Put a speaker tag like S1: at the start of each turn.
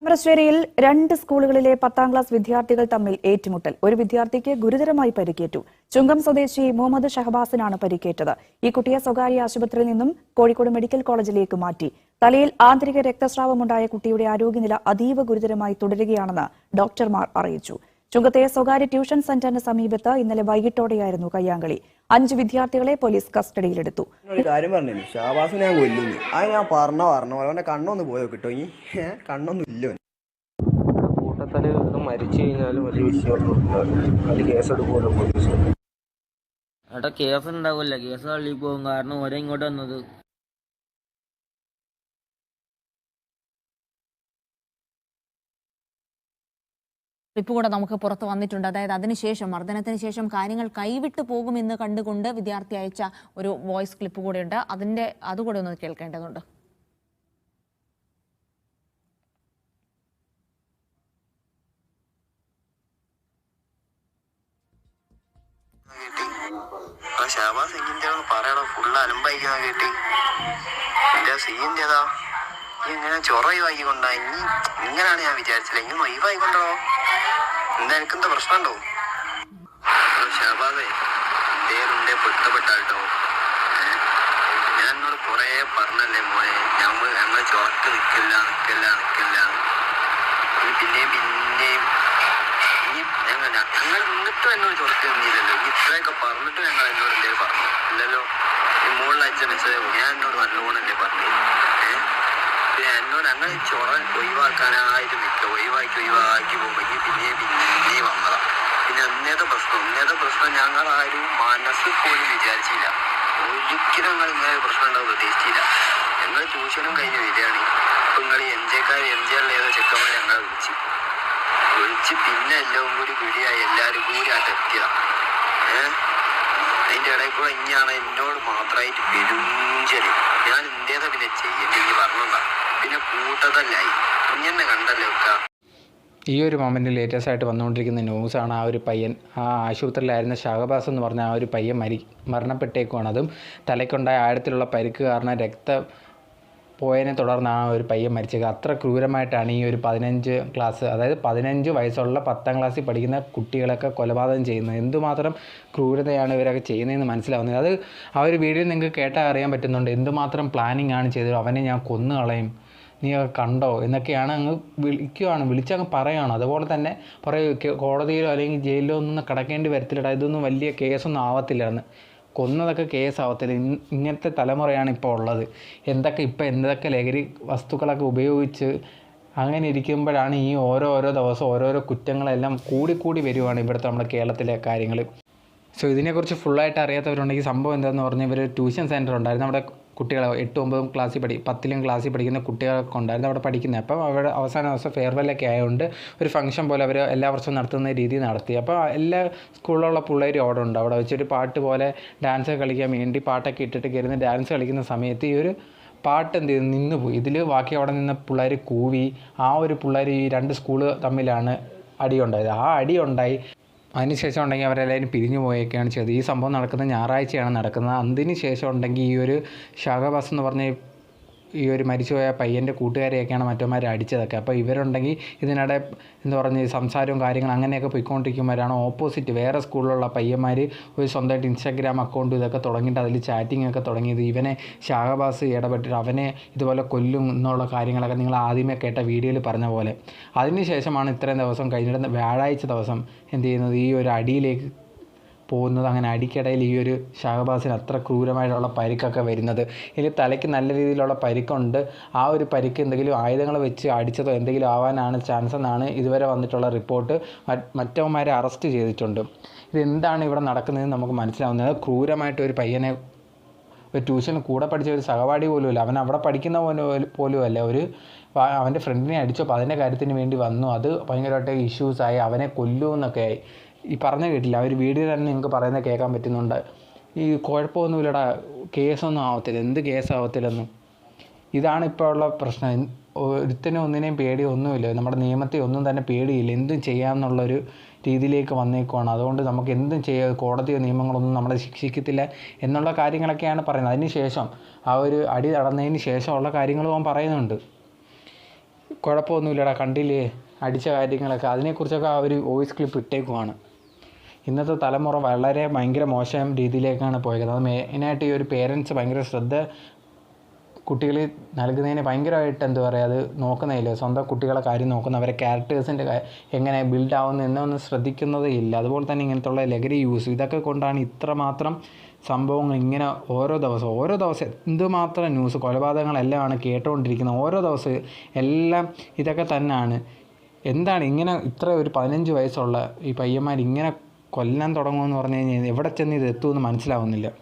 S1: താമരശ്ശേരിയിൽ 2 സ്കൂളുകളിലെ 10ാം ക്ലാസ് വിദ്യാർത്ഥികൾ തമ്മിൽ ഏറ്റുമുട്ടൽ. ഒരു വിദ്യാർത്ഥിക്ക് ഗുരുതരമായി പരിക്കേറ്റു. ചുങ്കം സ്വദേശി മുഹമ്മദ് ഷഹബാസിനാണ് പരിക്കേറ്റത്. ഈ കുട്ടിയെ സ്വകാര്യ ആശുപത്രിയിൽ നിന്നും കോഴിക്കോട് മെഡിക്കൽ കോളേജിലേക്ക് മാറ്റി. തലയിൽ ആന്തരിക രക്തസ്രാവമുണ്ടായ കുട്ടിയുടെ ആരോഗ്യനില അതീവ ഗുരുതരമായി തുടരുകയാണെന്ന് ഡോക്ടർമാർ അറിയിച്ചു. ചുങ്കത്തെ സ്വകാര്യ ട്യൂഷൻ സെന്ററിന് സമീപത്ത് ഇന്നലെ വൈകിട്ടോടെയായിരുന്നു കയ്യാങ്കളി. 5 വിദ്യാർത്ഥികളെ പോലീസ് കസ്റ്റഡിയിലെടുത്തു.
S2: കേസ് ഉണ്ടാവില്ല, കേസ് തള്ളി പോകും. കാരണം ഓരോ ഇങ്ങോട്ട് വന്നത്.
S3: ക്ലിപ്പ് കൂടെ നമുക്ക് പുറത്ത് വന്നിട്ടുണ്ട്. അതായത് അതിനുശേഷം മർദ്ദനത്തിന് ശേഷം കാര്യങ്ങൾ കൈവിട്ടു പോകുമെന്ന് കണ്ടുകൊണ്ട് വിദ്യാർത്ഥി അയച്ച ഒരു വോയിസ് ക്ലിപ്പ് കൂടെയുണ്ട്. അതുകൂടെ ഒന്ന് കേൾക്കേണ്ടതുണ്ട്.
S4: ഇങ്ങനെ ചൊറയുവായിക്കൊണ്ടാ ഇങ്ങനെയാണ് ഞാൻ വിചാരിച്ചില്ല. ഇങ്ങനെ ഒഴിവായിക്കൊണ്ടോ എന്താ എനിക്കെന്താ പ്രശ്നമുണ്ടോ? ഷാബാദേ ണ്ടേ പൊരുത്തപ്പെട്ടോ. ഞാൻ എന്നോട് കൊറേ പറഞ്ഞല്ലേ മോനെ, ഞങ്ങൾ ചൊറക്ക് നിക്കില്ല. പിന്നെയും ഞങ്ങൾ എന്നിട്ടും എന്നോട് ചൊറക്ക് നിന്നില്ലല്ലോ. ഇത്രയൊക്കെ പറഞ്ഞിട്ടും ഞങ്ങൾ എന്നോട് എന്തേലും പറഞ്ഞു ഇല്ലല്ലോ. ഈ മുകളിൽ അയച്ച മെസ്സേജ് ഞാൻ എന്നോട് നല്ലോണല്ലേ പറഞ്ഞു. എന്നോട് അങ്ങനെ ചൊറ ഒഴിവാക്കാനായിട്ട് നിൽക്കുക. ഒഴിവാക്കി പോകുമ്പോൾ പിന്നെയും വന്നതാ. പിന്നെ അന്നേത്തെ പ്രശ്നം ഞങ്ങളാരും മനസ്സിൽ പോലും വിചാരിച്ചില്ല. ഒരിക്കലും ഞങ്ങൾ ഇങ്ങനെ പ്രശ്നം ഉണ്ടാവും പ്രതീക്ഷിച്ചില്ല. ഞങ്ങൾ ട്യൂഷനും കഴിഞ്ഞ് വരികയാണ്. ഇപ്പം നിങ്ങൾ എംജിആറിൽ ഏതോ ചെക്കന്മാർ ഞങ്ങളെ വിളിച്ച് പിന്നെ എല്ലാം കൂടി വിളിയായി എല്ലാവരും കൂടി എത്തിയതാണ്. അതിൻ്റെ ഇടയിൽ കൂടെ ഇനിയാണ് എന്നോട് മാത്രമായിട്ട് പെരുഞ്ചല്. ഞാൻ എന്തേതാ പിന്നെ ചെയ്യേണ്ടി പറഞ്ഞതാ. പിന്നെ കൂട്ടതല്ലായി കുഞ്ഞെന്നെ കണ്ടല്ലേ ഒക്കെ.
S5: ഈ ഒരു മൊമെൻറ്റിൽ ലേറ്റസ്റ്റ് ആയിട്ട് വന്നുകൊണ്ടിരിക്കുന്ന ന്യൂസാണ് ആ ഒരു പയ്യൻ, ആ ആശുപത്രിയിലായിരുന്ന ഷഹബാസ് എന്ന് പറഞ്ഞ ആ ഒരു പയ്യൻ മരണപ്പെട്ടേക്കുവാണ്. അതും തലയ്ക്കുണ്ടായ ആഴത്തിലുള്ള പരിക്ക് കാരണം പോയതിനെ തുടർന്ന് ആ ഒരു പയ്യൻ മരിച്ചത്. അത്ര ക്രൂരമായിട്ടാണ് ഈ ഒരു 15 വയസ്സുള്ള 10ാം ക്ലാസ്സിൽ പഠിക്കുന്ന കുട്ടികളൊക്കെ കൊലപാതകം ചെയ്യുന്നത്. എന്തുമാത്രം ക്രൂരതയാണ് ഇവരൊക്കെ ചെയ്യുന്നതെന്ന് മനസ്സിലാവുന്നത്. അത് ആ ഒരു വീഡിയോയിൽ നിങ്ങൾക്ക് കേട്ടാൽ അറിയാൻ പറ്റുന്നുണ്ട്. എന്തുമാത്രം പ്ലാനിങ് ആണ് ചെയ്തത്. അവനെ ഞാൻ കൊന്നു കളയും, നീ കണ്ടോ എന്നൊക്കെയാണ് അങ്ങ് വിളിച്ചങ്ങ് പറയുകയാണ്. അതുപോലെ തന്നെ കോടതിയിലോ അല്ലെങ്കിൽ ജയിലിലോ ഒന്നും കിടക്കേണ്ടി വരത്തില്ലടാ, ഇതൊന്നും വലിയ കേസൊന്നും ആവത്തില്ലെന്ന്. കൊന്നതൊക്കെ കേസാവത്തില്ല. ഇങ്ങനത്തെ തലമുറയാണ് ഇപ്പോൾ ഉള്ളത്. എന്തൊക്കെ ലഹരി വസ്തുക്കളൊക്കെ ഉപയോഗിച്ച് അങ്ങനെ ഇരിക്കുമ്പോഴാണ് ഈ ഓരോ ദിവസം ഓരോരോ കുറ്റങ്ങളെല്ലാം കൂടി വരുവാണ് ഇവിടുത്തെ നമ്മുടെ കേരളത്തിലെ കാര്യങ്ങൾ. സോ ഇതിനെക്കുറിച്ച് ഫുള്ളായിട്ട് അറിയാത്തവരുണ്ടെങ്കിൽ സംഭവം എന്താണെന്ന് പറഞ്ഞാൽ ഇവർ ട്യൂഷൻ സെൻറ്റർ ഉണ്ടായിരുന്നു. നമ്മുടെ കുട്ടികൾ 8-9 ക്ലാസ്സിൽ 10ലും ക്ലാസ്സിൽ പഠിക്കുന്ന കുട്ടികളൊക്കെ ഉണ്ടായിരുന്നു അവിടെ പഠിക്കുന്നത്. അപ്പം അവിടെ അവസാന ദിവസം ഫെയർവെല്ലൊക്കെ ആയതുകൊണ്ട് ഒരു ഫംഗ്ഷൻ പോലെ അവർ എല്ലാ വർഷവും നടത്തുന്ന രീതി നടത്തി. അപ്പോൾ എല്ലാ സ്കൂളിലുള്ള പിള്ളേരും അവിടെ ഉണ്ട്. അവിടെ വെച്ചൊരു പാട്ട് പോലെ ഡാൻസ് കളിക്കാൻ വേണ്ടി പാട്ടൊക്കെ ഇട്ടിട്ട് കയറുന്ന ഡാൻസ് കളിക്കുന്ന സമയത്ത് ഈ ഒരു പാട്ട് എന്ത് ചെയ്തു നിന്നുപോയി. ഇതിൽ ബാക്കി അവിടെ നിന്ന് പിള്ളേർ കൂവി. ആ ഒരു പിള്ളേർ ഈ 2 സ്കൂള് തമ്മിലാണ് അടിയുണ്ടായത്. ആ അടിയുണ്ടായി അതിനുശേഷം ഉണ്ടെങ്കിൽ അവരെല്ലാവരും പിരിഞ്ഞു പോയൊക്കെയാണ് ചെയ്തത്. ഈ സംഭവം നടക്കുന്നത് ഞായറാഴ്ചയാണ് നടക്കുന്നത്. അതിന് ശേഷം ഉണ്ടെങ്കിൽ ഈ ഒരു ഷഹബാസ് എന്ന് പറഞ്ഞ ഈ ഒരു മരിച്ചുപോയ പയ്യൻ്റെ കൂട്ടുകാരെയൊക്കെയാണ് മറ്റന്മാർ അടിച്ചതൊക്കെ. അപ്പോൾ ഇവരുണ്ടെങ്കിൽ ഇതിനിടെ സംസാരവും കാര്യങ്ങളും അങ്ങനെയൊക്കെ പോയിക്കൊണ്ടിരിക്കുമ്പോഴാണ് ഓപ്പോസിറ്റ് വേറെ സ്കൂളിലുള്ള പയ്യന്മാർ ഒരു സ്വന്തമായിട്ട് ഇൻസ്റ്റാഗ്രാം അക്കൗണ്ട് ഇതൊക്കെ തുടങ്ങിയിട്ട് അതിൽ ചാറ്റിംഗ് ഒക്കെ തുടങ്ങിയത്. ഇവനെ ഷഹബാസ് ഇടപെട്ടിട്ട് അവനെ ഇതുപോലെ കൊല്ലും എന്നുള്ള കാര്യങ്ങളൊക്കെ നിങ്ങൾ ആദ്യമേ കേട്ട വീഡിയോയിൽ പറഞ്ഞ പോലെ. അതിന് ശേഷമാണ് ഇത്രയും ദിവസം കഴിഞ്ഞിട്ട് വ്യാഴാഴ്ച ദിവസം എന്ത് ചെയ്യുന്നത്, ഈ ഒരു അടിയിലേക്ക് പോകുന്നത്. അങ്ങനെ അടിക്കിടയിൽ ഈ ഒരു ഷഹബാസിന് അത്ര ക്രൂരമായിട്ടുള്ള പരിക്കൊക്കെ വരുന്നത്. ഇതിൽ തലയ്ക്ക് നല്ല രീതിയിലുള്ള പരിക്കുണ്ട്. ആ ഒരു പരിക്ക് എന്തെങ്കിലും ആയുധങ്ങൾ വെച്ച് അടിച്ചതോ എന്തെങ്കിലും ആവാനാണ് ചാൻസ് എന്നാണ് ഇതുവരെ വന്നിട്ടുള്ള റിപ്പോർട്ട്. മറ്റവന്മാരെ അറസ്റ്റ് ചെയ്തിട്ടുണ്ട്. ഇതെന്താണ് ഇവിടെ നടക്കുന്നതെന്ന് നമുക്ക് മനസ്സിലാവുന്നത്. ക്രൂരമായിട്ട് ഒരു പയ്യനെ ഒരു ട്യൂഷന് കൂടെ പഠിച്ച ഒരു സഹപാഠി പോലുമില്ല, അവൻ അവിടെ പഠിക്കുന്ന പോലുമല്ല, അവൻ്റെ ഫ്രണ്ടിനെ അടിച്ചു. അപ്പോൾ അതിൻ്റെ കാര്യത്തിന് വേണ്ടി വന്നു. അത് ഭയങ്കരമായിട്ട് ഇഷ്യൂസായി. അവനെ കൊല്ലുമെന്നൊക്കെ ആയി. ഈ പറഞ്ഞ കേട്ടില്ല, ആ ഒരു വീഡിയോ തന്നെ നിങ്ങൾക്ക് പറയുന്നത് കേൾക്കാൻ പറ്റുന്നുണ്ട്. ഈ കുഴപ്പമൊന്നുമില്ലടാ, കേസൊന്നും ആവത്തില്ല, എന്ത് കേസാവത്തില്ലെന്നും. ഇതാണ് ഇപ്പോൾ ഉള്ള പ്രശ്നം. ഒരുത്തിനും ഒന്നിനെയും പേടിയൊന്നുമില്ല. നമ്മുടെ നിയമത്തെ ഒന്നും തന്നെ പേടിയില്ല. എന്തും ചെയ്യാമെന്നുള്ളൊരു രീതിയിലേക്ക് വന്നേക്കുവാണ്. അതുകൊണ്ട് നമുക്ക് എന്തും ചെയ്യാം, കോടതിയോ നിയമങ്ങളൊന്നും നമ്മളെ ശിക്ഷിക്കത്തില്ല എന്നുള്ള കാര്യങ്ങളൊക്കെയാണ് പറയുന്നത്. അതിന് ശേഷം ആ ഒരു അടി നടന്നതിന് ശേഷമുള്ള കാര്യങ്ങളും അവൻ പറയുന്നുണ്ട്. കുഴപ്പമൊന്നുമില്ലടാ കണ്ടില്ലേ അടിച്ച കാര്യങ്ങളൊക്കെ, അതിനെക്കുറിച്ചൊക്കെ ആ ഒരു വോയിസ് ക്ലിപ്പ് ഇട്ടേക്കുവാണ്. ഇന്നത്തെ തലമുറ വളരെ ഭയങ്കര മോശം രീതിയിലേക്കാണ് പോയത്. അത് മെയിനായിട്ട് ഈ ഒരു പേരൻസ് ഭയങ്കര ശ്രദ്ധ കുട്ടികളിൽ നൽകുന്നതിന് ഭയങ്കരമായിട്ട് എന്താ പറയുക, അത് നോക്കുന്നതില്ല. സ്വന്തം കുട്ടികളെ കാര്യം നോക്കുന്ന, അവരെ ക്യാരക്ടേഴ്സിൻ്റെ എങ്ങനെ ബിൽഡ് ആവുന്നു എന്നൊന്നും ശ്രദ്ധിക്കുന്നതേ ഇല്ല. അതുപോലെ തന്നെ ഇങ്ങനത്തുള്ള ലഹരി യൂസ്, ഇതൊക്കെ കൊണ്ടാണ് ഇത്രമാത്രം സംഭവങ്ങൾ ഇങ്ങനെ ഓരോ ദിവസം എന്തുമാത്രം ന്യൂസ് കൊലപാതകങ്ങളെല്ലാമാണ് കേട്ടുകൊണ്ടിരിക്കുന്നത്. ഓരോ ദിവസം എല്ലാം ഇതൊക്കെ തന്നെയാണ്. എന്താണ് ഇങ്ങനെ ഇത്ര ഒരു 15 വയസ്സുള്ള ഈ പയ്യന്മാർ ഇങ്ങനെ കൊല്ലാൻ തുടങ്ങുമെന്ന് പറഞ്ഞു കഴിഞ്ഞാൽ എവിടെ ചെന്ന് ഇത് എത്തുമെന്ന് മനസ്സിലാവുന്നില്ല.